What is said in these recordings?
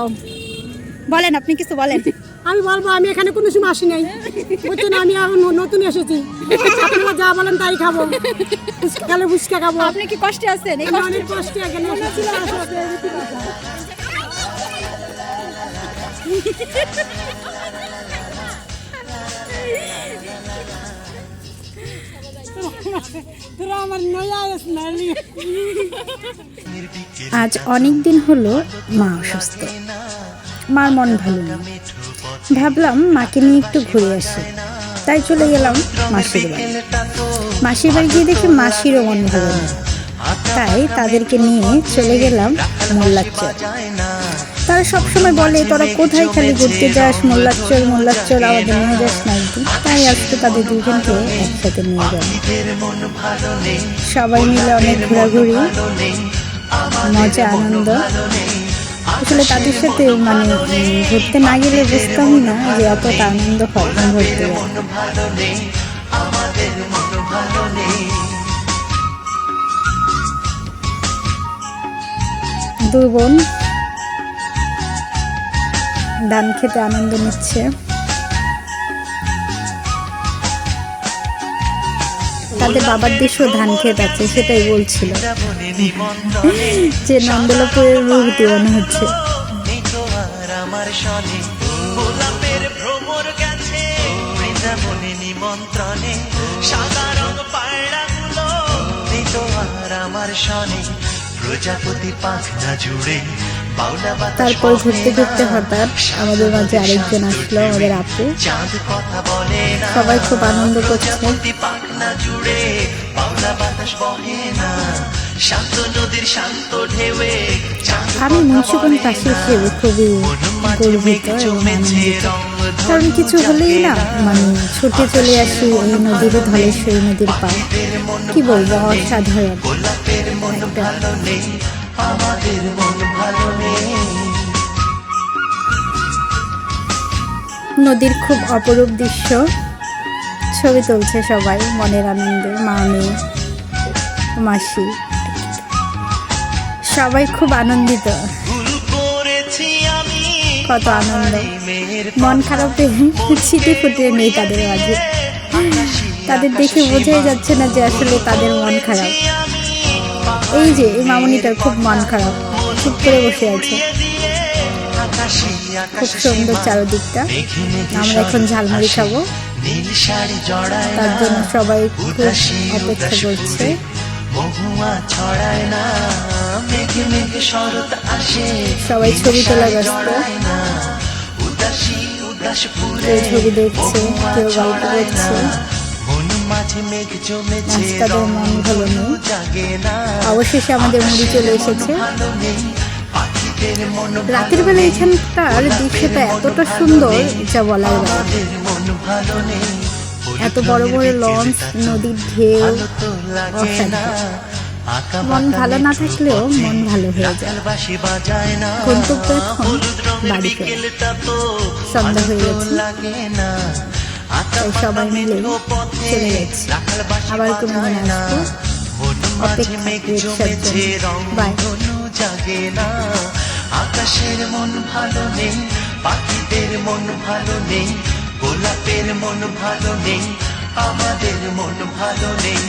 দাও, বলেন আপনি কিছু বলেন। আমি বলবো আমি এখানে কোনো সময় আসি নাই, বুঝছেন, আমি এখন নতুন এসেছি। আপনারা যা বলেন তাই খাবো, খালে ফুচকা খাবো। আপনি কি কষ্টে আছেন? এই আমি কষ্টে অনেক কষ্টে এখানে এসেছি। তোরা আমার নয়া আসলি। আজ অনেক দিন হলো মা অসুস্থ, মার মন ভালো না। ভাবলাম মাকে নিয়ে একটু ঘুরে আসি, তাই চলে গেলাম মাসির বাড়ি। মাসির বাড়ি গিয়ে দেখি মাসিরও মন ভালো না, তাই তাদেরকে নিয়ে চলে গেলাম মোল্লারচর। তারা সবসময় বলে তোরা কোথায় খালি ঘুরতে যাস, মোল্লারচর মোল্লারচর, আমাদের নিয়ে যাস না একদিন। তাই আজকে তাদের দুজনকে একসাথে নিয়ে গেল। সবাই মিলে অনেক ঘোরাঘুরি, মজা, আনন্দ। আসলে তাদের সাথে ঘুরতে না গেলে বুঝতামই না যে অতটা আনন্দ হয় ঘুরতে। দুই বোন ধান খেতে আনন্দ নিচ্ছে। তাদের বাবার দেশেও ধান খেত আছে, সেটাই বলছিল যে নন্দলাপুরের রূপতি মনে হচ্ছে। তারপর ঘুরতে ঘুরতে হঠাৎ আমাদের মাঝে আরেকজন আসলো, আমাদের আপু। সবাই খুব আনন্দ করছে। আমি মুন্সিগঞ্জ পাশে হিসেবে খুবই গর্বিত এবং আনন্দিত, কারণ কিছু হলেই না ছুটে চলে আসি এই নদীর, ধলেশ্বরী নদীর পাড়। কি বলবো, অসাধারণ নদীর খুব অপরূপ দৃশ্য। ছবি তুলছে সবাই মনের আনন্দে, মা, মেয়ে, মাসি, সবাই খুব আনন্দিত। কত আনন্দ, মন খারাপে ছিটে ফুটে নেই তাদের মাঝে। তাদের দেখে বোঝাই যাচ্ছে না যে আসলে তাদের মন খারাপ। এই যে এই মামুনিটার খুব মন খারাপ, চুপ করে বসে আছে। খুব সুন্দর চারদিকটা। আমরা এখন ঝালমুড়ি খাবো, তার জন্য সবাই খুব অপেক্ষা করছে। সবাই ছবি তোলা ব্যস্ত, কেউ ছবি দেখছে, কেউ গল্প করছে। তাদের মন ভালো নেই। অবশেষে আমাদের মুড়ি চলে এসেছে। রাতের বেলা এখানটার দৃশ্যটা এতটা সুন্দর যা বলার বাইরে। এত বড় বড় লঞ্চ, নদীর ঢেউ, অসাধারণ। মন ভালো না থাকলেও মন ভালো হয়ে যায়। গন্তব্য এখন বাড়ি ফেরা, সন্ধ্যা হয়ে গেছে, তাই সবাই মিলে চলে যাচ্ছে। আবার কোনো দিন আসবো, অপেক্ষা বাই। আকাশের মন ভালো নেই, পাখিদের মন ভালো নেই, গোলাপের মন ভালো নেই, আমাদের মন ভালো নেই।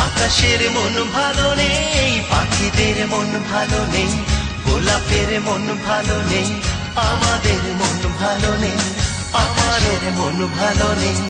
আকাশের মন ভালো নেই, পাখিদের মন ভালো নেই, গোলাপের মন ভালো নেই, আমাদের মন ভালো নেই, আমাদের মন ভালো নেই।